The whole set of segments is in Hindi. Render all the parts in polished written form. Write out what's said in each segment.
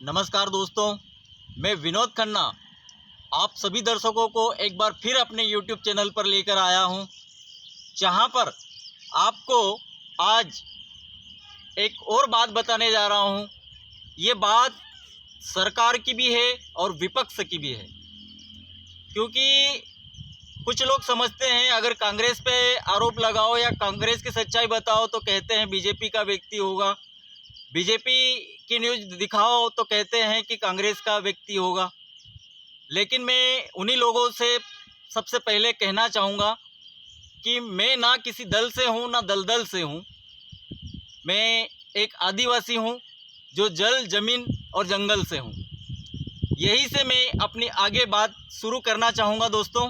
नमस्कार दोस्तों, मैं विनोद खन्ना आप सभी दर्शकों को एक बार फिर अपने YouTube चैनल पर लेकर आया हूं, जहां पर आपको आज एक और बात बताने जा रहा हूं। ये बात सरकार की भी है और विपक्ष की भी है, क्योंकि कुछ लोग समझते हैं अगर कांग्रेस पे आरोप लगाओ या कांग्रेस की सच्चाई बताओ तो कहते हैं बीजेपी का व्यक्ति होगा, बीजेपी की न्यूज़ दिखाओ तो कहते हैं कि कांग्रेस का व्यक्ति होगा। लेकिन मैं उन्हीं लोगों से सबसे पहले कहना चाहूँगा कि मैं ना किसी दल से हूँ ना दलदल से हूँ। मैं एक आदिवासी हूँ जो जल जमीन और जंगल से हूँ। यही से मैं अपनी आगे बात शुरू करना चाहूँगा दोस्तों,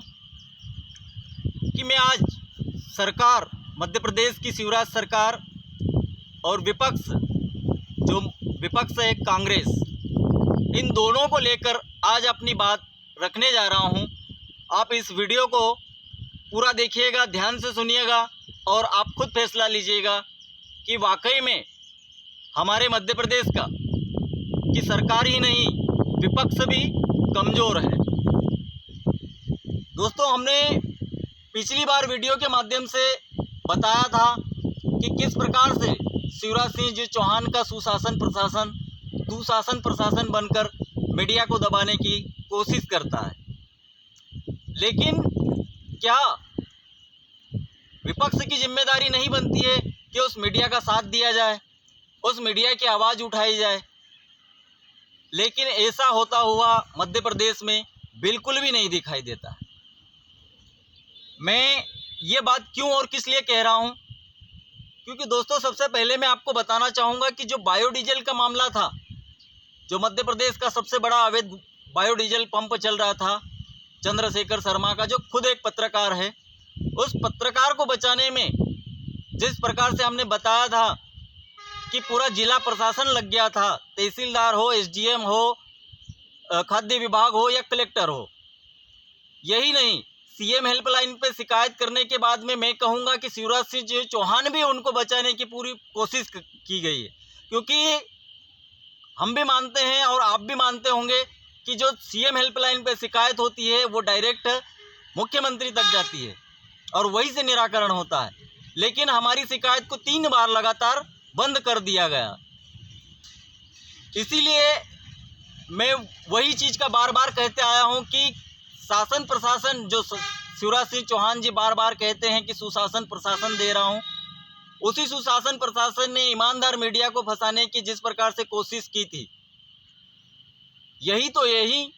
कि मैं आज सरकार, मध्य प्रदेश की शिवराज सरकार और विपक्ष, जो विपक्ष है कांग्रेस, इन दोनों को लेकर आज अपनी बात रखने जा रहा हूं। आप इस वीडियो को पूरा देखिएगा, ध्यान से सुनिएगा और आप खुद फैसला लीजिएगा कि वाकई में हमारे मध्य प्रदेश का कि सरकार ही नहीं विपक्ष भी कमज़ोर है। दोस्तों, हमने पिछली बार वीडियो के माध्यम से बताया था कि किस प्रकार से शिवराज सिंह जी चौहान का दुशासन प्रशासन बनकर मीडिया को दबाने की कोशिश करता है। लेकिन क्या विपक्ष की जिम्मेदारी नहीं बनती है कि उस मीडिया का साथ दिया जाए, उस मीडिया की आवाज़ उठाई जाए? लेकिन ऐसा होता हुआ मध्य प्रदेश में बिल्कुल भी नहीं दिखाई देता। मैं ये बात क्यों और किस लिए कह रहा हूँ, क्योंकि दोस्तों सबसे पहले मैं आपको बताना चाहूँगा कि जो बायोडीजल का मामला था, जो मध्य प्रदेश का सबसे बड़ा अवैध बायोडीजल पंप चल रहा था चंद्रशेखर शर्मा का, जो खुद एक पत्रकार है, उस पत्रकार को बचाने में जिस प्रकार से हमने बताया था कि पूरा जिला प्रशासन लग गया था, तहसीलदार हो, एसडीएम हो, खाद्य विभाग हो या कलेक्टर हो। यही नहीं, सीएम हेल्पलाइन पे शिकायत करने के बाद में मैं कहूँगा कि शिवराज सिंह चौहान भी उनको बचाने की पूरी कोशिश की गई है। क्योंकि हम भी मानते हैं और आप भी मानते होंगे कि जो सीएम हेल्पलाइन पे शिकायत होती है वो डायरेक्ट मुख्यमंत्री तक जाती है और वहीं से निराकरण होता है। लेकिन हमारी शिकायत को 3 बार लगातार बंद कर दिया गया। इसीलिए मैं वही चीज़ का बार बार कहते आया हूँ कि शासन प्रशासन, जो शिवराज सिंह चौहान जी बार बार कहते हैं कि सुशासन प्रशासन दे रहा हूँ, उसी सुशासन प्रशासन ने ईमानदार मीडिया को फंसाने की जिस प्रकार से कोशिश की थी, यही।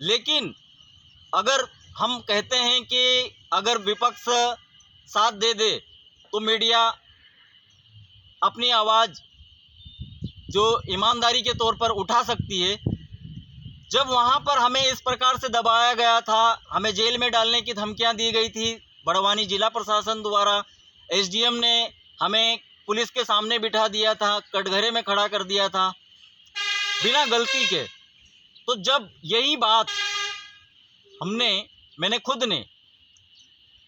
लेकिन अगर हम कहते हैं कि अगर विपक्ष साथ दे दे तो मीडिया अपनी आवाज़ जो ईमानदारी के तौर पर उठा सकती है। जब वहाँ पर हमें इस प्रकार से दबाया गया था, हमें जेल में डालने की धमकियाँ दी गई थी बड़वानी जिला प्रशासन द्वारा, एसडीएम ने हमें पुलिस के सामने बिठा दिया था, कटघरे में खड़ा कर दिया था बिना गलती के। तो जब यही बात मैंने खुद ने,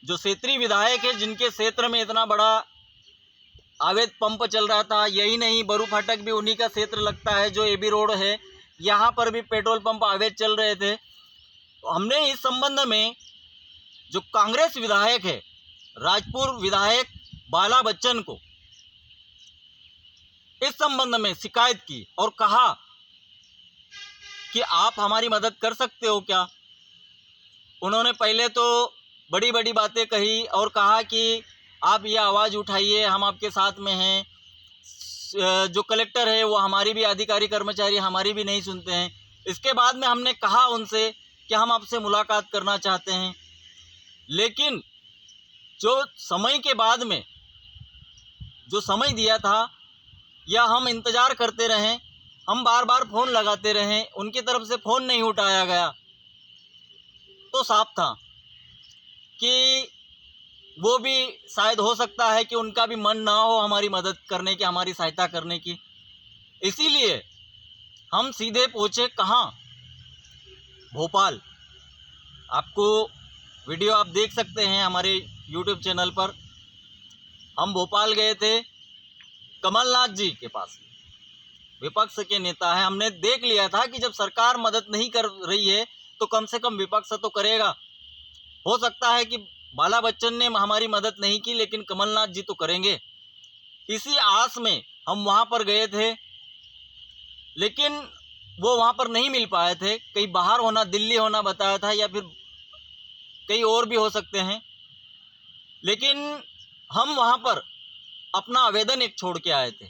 जो क्षेत्रीय विधायक है जिनके क्षेत्र में इतना बड़ा अवैध पंप चल रहा था, यही नहीं बरू फाटक भी उन्हीं का क्षेत्र लगता है, जो एबी रोड है, यहाँ पर भी पेट्रोल पंप अवैध चल रहे थे। तो हमने इस संबंध में जो कांग्रेस विधायक है, राजपुर विधायक बाला बच्चन को इस संबंध में शिकायत की और कहा कि आप हमारी मदद कर सकते हो क्या। उन्होंने पहले तो बड़ी बड़ी बातें कही और कहा कि आप ये आवाज़ उठाइए, हम आपके साथ में हैं। जो कलेक्टर है वो हमारी भी अधिकारी कर्मचारी हमारी भी नहीं सुनते हैं। इसके बाद में हमने कहा उनसे कि हम आपसे मुलाकात करना चाहते हैं। लेकिन जो समय के बाद में जो समय दिया था, या हम इंतज़ार करते रहें, हम बार बार फ़ोन लगाते रहें, उनकी तरफ से फ़ोन नहीं उठाया गया, तो साफ था कि वो भी शायद हो सकता है कि उनका भी मन ना हो हमारी मदद करने की, हमारी सहायता करने की। इसीलिए हम सीधे पहुँचे कहाँ, भोपाल। आपको वीडियो आप देख सकते हैं हमारे YouTube चैनल पर। हम भोपाल गए थे कमलनाथ जी के पास। विपक्ष के नेता हैं। हमने देख लिया था कि जब सरकार मदद नहीं कर रही है तो कम से कम विपक्ष तो करेगा। हो सकता है कि बाला बच्चन ने हमारी मदद नहीं की, लेकिन कमलनाथ जी तो करेंगे। इसी आस में हम वहाँ पर गए थे, लेकिन वो वहाँ पर नहीं मिल पाए थे। कहीं बाहर होना, दिल्ली होना बताया था, या फिर कहीं और भी हो सकते हैं। लेकिन हम वहाँ पर अपना आवेदन एक छोड़ के आए थे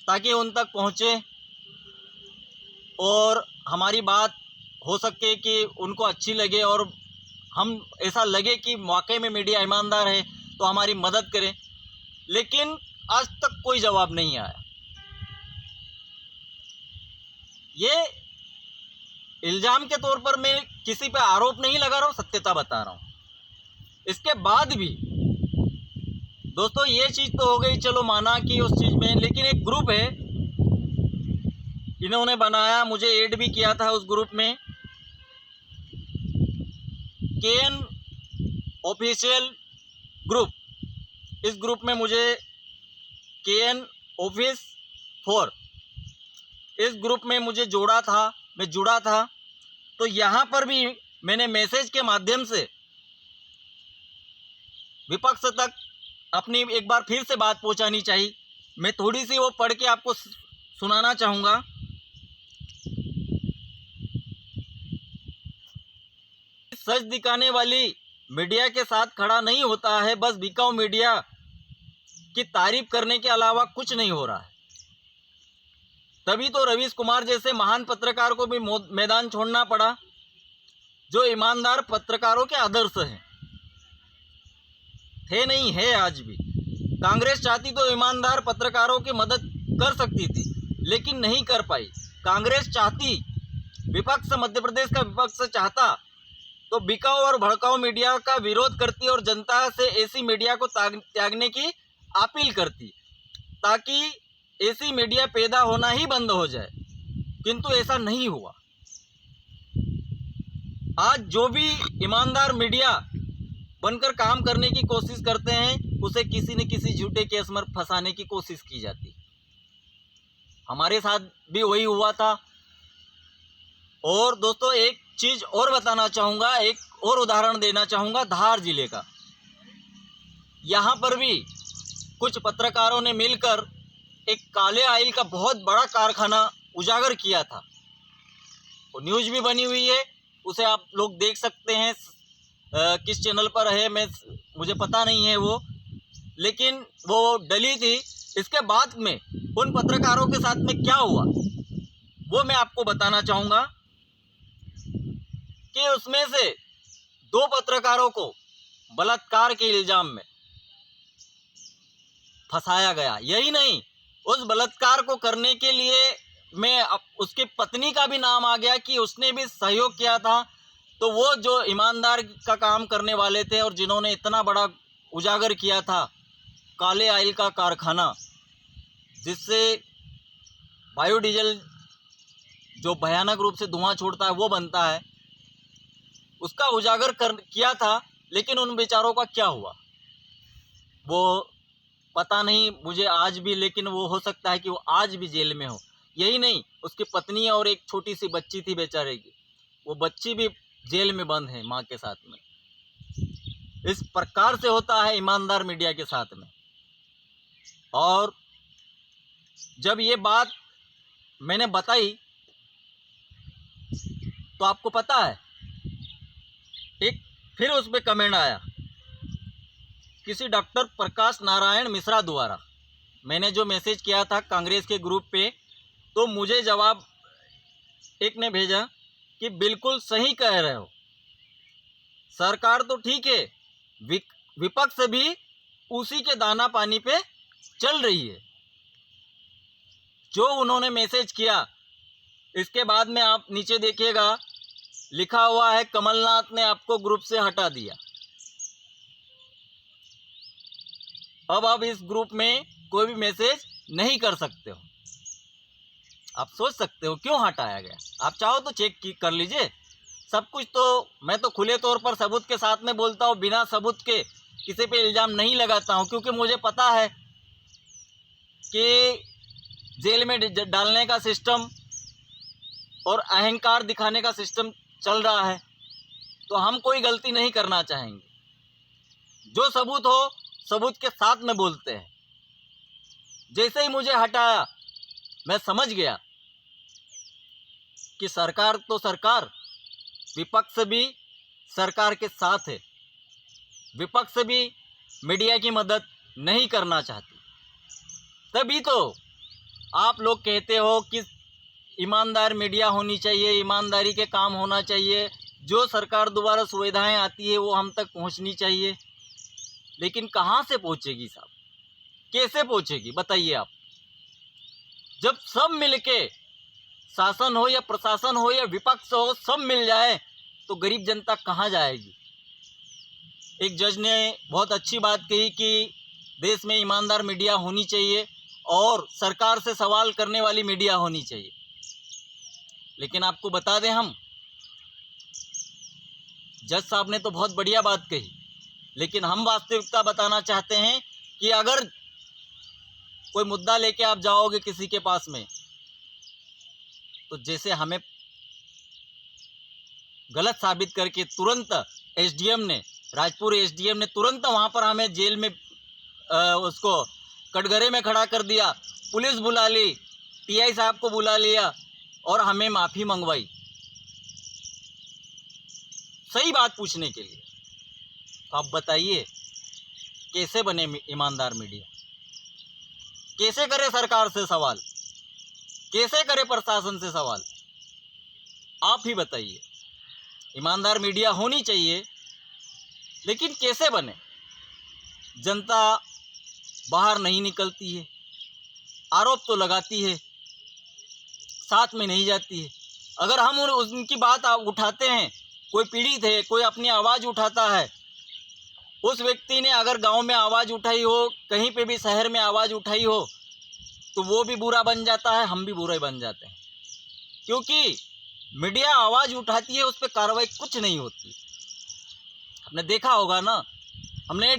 ताकि उन तक पहुँचे और हमारी बात हो सके कि उनको अच्छी लगे और हम ऐसा लगे कि वाकई में मीडिया ईमानदार है तो हमारी मदद करे। लेकिन आज तक कोई जवाब नहीं आया। ये इल्ज़ाम के तौर पर मैं किसी पे आरोप नहीं लगा रहा हूँ, सत्यता बता रहा हूँ। इसके बाद भी दोस्तों ये चीज़ तो हो गई, चलो माना कि उस चीज़ में, लेकिन एक ग्रुप है इन्होंने बनाया, मुझे ऐड भी किया था उस ग्रुप में, केएन ऑफिशियल ग्रुप। इस ग्रुप में मुझे केएन ऑफिस 4 इस ग्रुप में मुझे जोड़ा था, मैं जुड़ा था। तो यहाँ पर भी मैंने मैसेज के माध्यम से विपक्ष तक अपनी एक बार फिर से बात पहुँचानी चाहिए। मैं थोड़ी सी वो पढ़ के आपको सुनाना चाहूँगा। सच दिखाने वाली मीडिया के साथ खड़ा नहीं होता है, बस बिकाऊ मीडिया की तारीफ करने के अलावा कुछ नहीं हो रहा है। तभी तो रवीश कुमार जैसे महान पत्रकार को भी मैदान छोड़ना पड़ा, जो ईमानदार पत्रकारों के आदर्श हैं। थे नहीं, है आज भी। कांग्रेस चाहती तो ईमानदार पत्रकारों की मदद कर सकती थी, लेकिन नहीं कर पाई। कांग्रेस चाहती, विपक्ष, मध्य प्रदेश का विपक्ष चाहता तो बिकाऊ और भड़काऊ मीडिया का विरोध करती और जनता से ऐसी मीडिया को त्यागने की अपील करती, ताकि ऐसी मीडिया पैदा होना ही बंद हो जाए। किंतु ऐसा नहीं हुआ। आज जो भी ईमानदार मीडिया बनकर काम करने की कोशिश करते हैं, उसे किसी न किसी झूठे केस में फंसाने की कोशिश की जाती। हमारे साथ भी वही हुआ था। और दोस्तों एक चीज़ और बताना चाहूँगा, एक और उदाहरण देना चाहूँगा धार जिले का। यहाँ पर भी कुछ पत्रकारों ने मिलकर एक काले ऑयल का बहुत बड़ा कारखाना उजागर किया था। वो न्यूज़ भी बनी हुई है, उसे आप लोग देख सकते हैं। किस चैनल पर है मुझे पता नहीं है वो, लेकिन वो डली थी। इसके बाद में उन पत्रकारों के साथ में क्या हुआ वो मैं आपको बताना चाहूँगा कि उसमें से 2 पत्रकारों को बलात्कार के इल्ज़ाम में फंसाया गया। यही नहीं, उस बलात्कार को करने के लिए उसकी पत्नी का भी नाम आ गया कि उसने भी सहयोग किया था। तो वो जो ईमानदार का काम करने वाले थे और जिन्होंने इतना बड़ा उजागर किया था काले ऑयल का कारखाना, जिससे बायोडीजल जो भयानक रूप से धुआं छोड़ता है वो बनता है, उसका उजागर किया था। लेकिन उन बेचारों का क्या हुआ वो पता नहीं मुझे आज भी, लेकिन वो हो सकता है कि वो आज भी जेल में हो। यही नहीं, उसकी पत्नी और एक छोटी सी बच्ची थी बेचारे की, वो बच्ची भी जेल में बंद है माँ के साथ में। इस प्रकार से होता है ईमानदार मीडिया के साथ में। और जब ये बात मैंने बताई तो आपको पता है एक फिर उस पर कमेंट आया किसी डॉक्टर प्रकाश नारायण मिश्रा द्वारा। मैंने जो मैसेज किया था कांग्रेस के ग्रुप पे, तो मुझे जवाब एक ने भेजा कि बिल्कुल सही कह रहे हो, सरकार तो ठीक है, विपक्ष भी उसी के दाना पानी पे चल रही है। जो उन्होंने मैसेज किया, इसके बाद में आप नीचे देखिएगा लिखा हुआ है कमलनाथ ने आपको ग्रुप से हटा दिया। अब आप इस ग्रुप में कोई भी मैसेज नहीं कर सकते हो। आप सोच सकते हो क्यों हटाया गया। आप चाहो तो चेक कर लीजिए सब कुछ। तो मैं तो खुले तौर पर सबूत के साथ में बोलता हूँ, बिना सबूत के किसी पे इल्ज़ाम नहीं लगाता हूँ, क्योंकि मुझे पता है कि जेल में डालने का सिस्टम और अहंकार दिखाने का सिस्टम चल रहा है, तो हम कोई गलती नहीं करना चाहेंगे। जो सबूत हो सबूत के साथ में बोलते हैं। जैसे ही मुझे हटाया मैं समझ गया कि सरकार तो सरकार, विपक्ष भी सरकार के साथ है। विपक्ष भी मीडिया की मदद नहीं करना चाहती। तभी तो आप लोग कहते हो कि ईमानदार मीडिया होनी चाहिए, ईमानदारी के काम होना चाहिए, जो सरकार द्वारा सुविधाएं आती है वो हम तक पहुंचनी चाहिए। लेकिन कहाँ से पहुंचेगी साहब, कैसे पहुंचेगी बताइए आप? जब सब मिलके, शासन हो या प्रशासन हो या विपक्ष हो, सब मिल जाए तो गरीब जनता कहाँ जाएगी? एक जज ने बहुत अच्छी बात कही कि देश में ईमानदार मीडिया होनी चाहिए और सरकार से सवाल करने वाली मीडिया होनी चाहिए। लेकिन आपको बता दें, हम जज साहब ने तो बहुत बढ़िया बात कही, लेकिन हम वास्तविकता बताना चाहते हैं कि अगर कोई मुद्दा लेके आप जाओगे किसी के पास में, तो जैसे हमें गलत साबित करके तुरंत एसडीएम ने, राजपुर एसडीएम ने तुरंत वहाँ पर हमें जेल में उसको कटघरे में खड़ा कर दिया, पुलिस बुला ली, टीआई साहब को बुला लिया और हमें माफ़ी मंगवाई सही बात पूछने के लिए। तो आप बताइए कैसे बने ईमानदार मीडिया? कैसे करे सरकार से सवाल, कैसे करे प्रशासन से सवाल? आप ही बताइए। ईमानदार मीडिया होनी चाहिए, लेकिन कैसे बने? जनता बाहर नहीं निकलती है, आरोप तो लगाती है, साथ में नहीं जाती है। अगर हम उनकी बात उठाते हैं, कोई पीड़ित है, कोई अपनी आवाज़ उठाता है, उस व्यक्ति ने अगर गांव में आवाज़ उठाई हो, कहीं पे भी शहर में आवाज़ उठाई हो, तो वो भी बुरा बन जाता है, हम भी बुरे बन जाते हैं। क्योंकि मीडिया आवाज़ उठाती है, उस पर कार्रवाई कुछ नहीं होती। आपने देखा होगा ना, हमने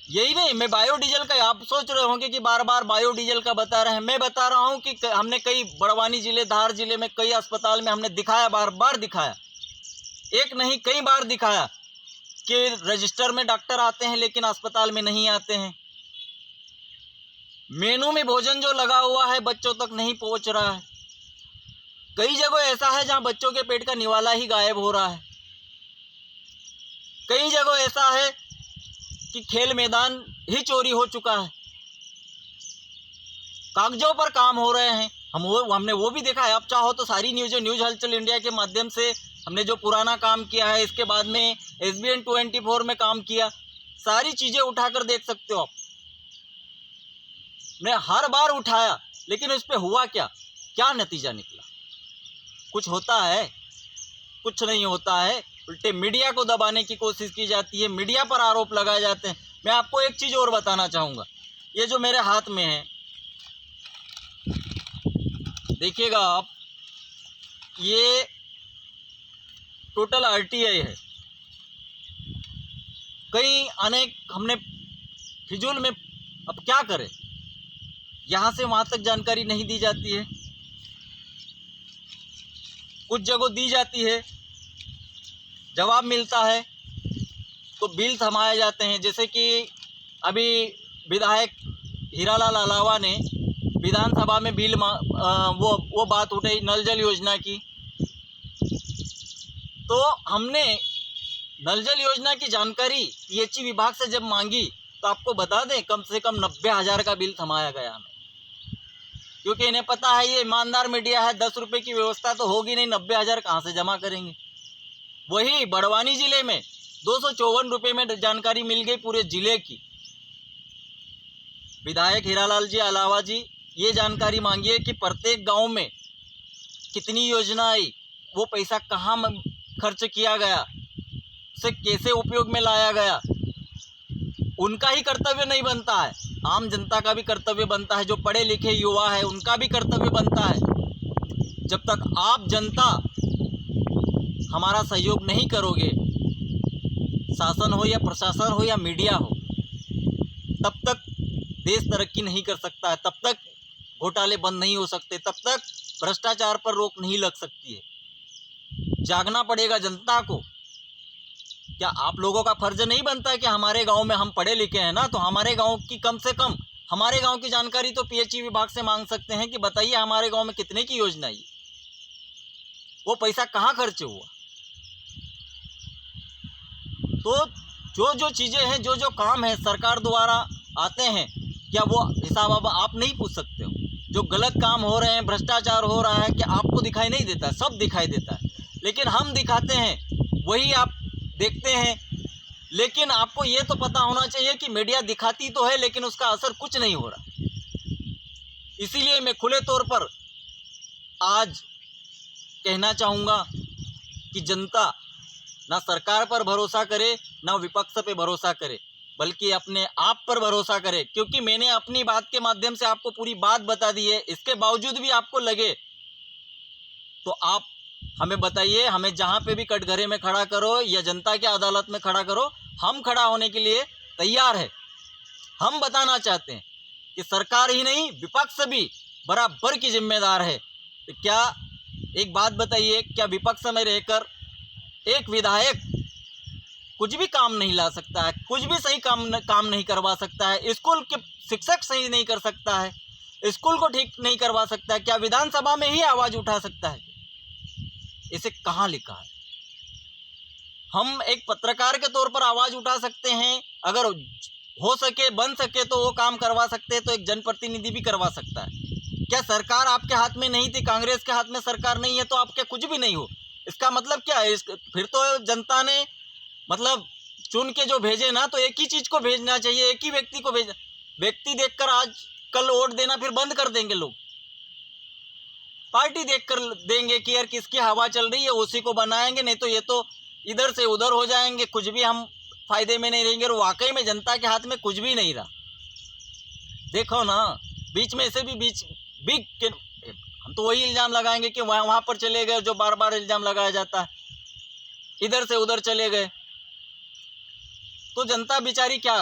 यही नहीं, मैं बायोडीजल का, आप सोच रहे होंगे कि बार बार बायोडीजल का बता रहे हैं। मैं बता रहा हूं कि हमने कई बड़वानी ज़िले, धार ज़िले में कई अस्पताल में हमने दिखाया, बार बार दिखाया, एक नहीं कई बार दिखाया कि रजिस्टर में डॉक्टर आते हैं लेकिन अस्पताल में नहीं आते हैं। मेनू में भोजन जो लगा हुआ है बच्चों तक नहीं पहुंच रहा है। कई जगह ऐसा है जहां बच्चों के पेट का निवाला ही गायब हो रहा है। कई जगह ऐसा है कि खेल मैदान ही चोरी हो चुका है, कागजों पर काम हो रहे हैं। हमने वो भी देखा है। आप चाहो तो सारी न्यूज़ हलचल इंडिया के माध्यम से हमने जो पुराना काम किया है, इसके बाद में SBN 24 में काम किया, सारी चीज़ें उठाकर देख सकते हो आप। मैं हर बार उठाया, लेकिन उस पर हुआ क्या, क्या नतीजा निकला? कुछ होता है? कुछ नहीं होता है। उल्टे मीडिया को दबाने की कोशिश की जाती है, मीडिया पर आरोप लगाए जाते हैं। मैं आपको एक चीज़ और बताना चाहूँगा। ये जो मेरे हाथ में है, देखिएगा आप, ये टोटल RTI है। कई अनेक हमने फिजूल में, अब क्या करें, यहाँ से वहाँ तक जानकारी नहीं दी जाती है। कुछ जगह दी जाती है, जवाब मिलता है तो बिल थमाए जाते हैं। जैसे कि अभी विधायक हीरालाल अलावा ने विधानसभा में बिल वो बात उठाई नल जल योजना की, तो हमने नल जल योजना की जानकारी PHE विभाग से जब मांगी, तो आपको बता दें कम से कम 90,000 का बिल थमाया गया हमें। क्योंकि इन्हें पता है ये ईमानदार मीडिया है, 10 रुपये की व्यवस्था तो होगी नहीं, 90,000 कहाँ से जमा करेंगे। वही बड़वानी ज़िले में 254 रुपये में जानकारी मिल गई पूरे ज़िले की। विधायक हीरालाल जी अलावा जी ये जानकारी मांगिए कि प्रत्येक गांव में कितनी योजना आई, वो पैसा कहाँ खर्च किया गया, उसे कैसे उपयोग में लाया गया। उनका ही कर्तव्य नहीं बनता है, आम जनता का भी कर्तव्य बनता है। जो पढ़े लिखे युवा है उनका भी कर्तव्य बनता है। जब तक आप जनता हमारा सहयोग नहीं करोगे, शासन हो या प्रशासन हो या मीडिया हो, तब तक देश तरक्की नहीं कर सकता है, तब तक घोटाले बंद नहीं हो सकते, तब तक भ्रष्टाचार पर रोक नहीं लग सकती है। जागना पड़ेगा जनता को। क्या आप लोगों का फर्ज नहीं बनता है कि हमारे गांव में, हम पढ़े लिखे हैं ना, तो हमारे गांव की कम से कम हमारे गांव की जानकारी तो पीएचई विभाग से मांग सकते हैं कि बताइए हमारे गांव में कितने की योजना है, वो पैसा कहाँ खर्च हुआ। तो जो जो चीज़ें हैं, जो जो काम है सरकार द्वारा आते हैं, क्या वो हिसाब अब आप नहीं पूछ सकते हो? जो गलत काम हो रहे हैं, भ्रष्टाचार हो रहा है, क्या आपको दिखाई नहीं देता? सब दिखाई देता है, लेकिन हम दिखाते हैं वही आप देखते हैं। लेकिन आपको ये तो पता होना चाहिए कि मीडिया दिखाती तो है, लेकिन उसका असर कुछ नहीं हो रहा। इसीलिए मैं खुले तौर पर आज कहना चाहूँगा कि जनता ना सरकार पर भरोसा करे, ना विपक्ष पे भरोसा करे, बल्कि अपने आप पर भरोसा करे। क्योंकि मैंने अपनी बात के माध्यम से आपको पूरी बात बता दी है। इसके बावजूद भी आपको लगे तो आप हमें बताइए, हमें जहाँ पे भी कटघरे में खड़ा करो या जनता की अदालत में खड़ा करो, हम खड़ा होने के लिए तैयार है। हम बताना चाहते हैं कि सरकार ही नहीं, विपक्ष भी बराबर की जिम्मेदार है। तो क्या एक बात बताइए, क्या विपक्ष में रहकर एक विधायक कुछ भी काम नहीं ला सकता है, कुछ भी सही काम नहीं करवा सकता है, स्कूल के शिक्षक सही नहीं कर सकता है, स्कूल को ठीक नहीं करवा सकता है? क्या विधानसभा में ही आवाज़ उठा सकता है? इसे कहाँ लिखा है? हम एक पत्रकार के तौर पर आवाज़ उठा सकते हैं, अगर हो सके, बन सके तो वो काम करवा सकते हैं, तो एक जनप्रतिनिधि भी करवा सकता है। क्या सरकार आपके हाथ में नहीं थी, कांग्रेस के हाथ में सरकार नहीं है तो आपके कुछ भी नहीं हो? इसका मतलब क्या है? फिर तो जनता ने मतलब चुन के जो भेजे ना, तो एक ही चीज़ को भेजना चाहिए, एक ही व्यक्ति को भेजना। व्यक्ति देखकर आज कल वोट देना फिर बंद कर देंगे लोग, पार्टी देखकर देंगे कि यार किसकी हवा चल रही है उसी को बनाएंगे, नहीं तो ये तो इधर से उधर हो जाएंगे, कुछ भी हम फायदे में नहीं रहेंगे। और वाकई में जनता के हाथ में कुछ भी नहीं रहा। देखो ना, बीच में से भी हम तो वही इल्ज़ाम लगाएंगे कि वहाँ पर चले गए, जो बार बार इल्ज़ाम लगाया जाता है, इधर से उधर चले गए, तो जनता बेचारी क्या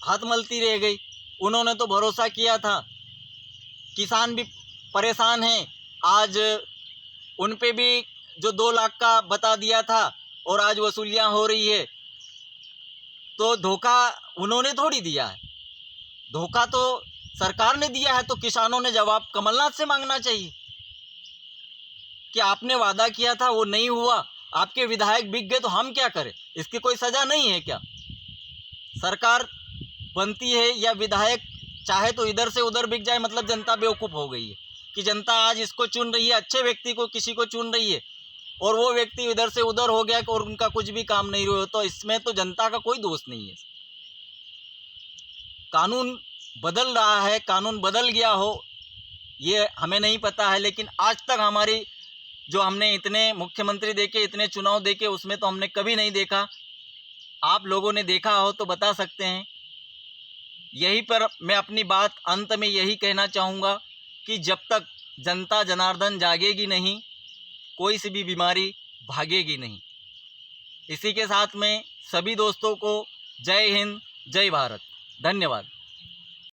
हाथ मलती रह गई? उन्होंने तो भरोसा किया था। किसान भी परेशान हैं, आज उन पे भी जो 2 लाख का बता दिया था और आज वसूलियाँ हो रही है, तो धोखा उन्होंने थोड़ी दिया है, धोखा तो सरकार ने दिया है। तो किसानों ने जवाब कमलनाथ से मांगना चाहिए कि आपने वादा किया था वो नहीं हुआ, आपके विधायक बिक गए, तो हम क्या करें? इसकी कोई सज़ा नहीं है क्या? सरकार बनती है या विधायक चाहे तो इधर से उधर बिक जाए, मतलब जनता बेवकूफ़ हो गई है कि जनता आज इसको चुन रही है, अच्छे व्यक्ति को किसी को चुन रही है, और वो व्यक्ति इधर से उधर हो गया और उनका कुछ भी काम नहीं हुआ। तो इसमें तो जनता का कोई दोष नहीं है। कानून बदल रहा है, कानून बदल गया हो ये हमें नहीं पता है, लेकिन आज तक हमारी जो हमने इतने मुख्यमंत्री देखे, इतने चुनाव देखे, उसमें तो हमने कभी नहीं देखा। आप लोगों ने देखा हो तो बता सकते हैं। यहीं पर मैं अपनी बात अंत में यही कहना चाहूँगा कि जब तक जनता जनार्दन जागेगी नहीं, कोई सी भी बीमारी भागेगी नहीं। इसी के साथ में सभी दोस्तों को जय हिंद, जय भारत, धन्यवाद।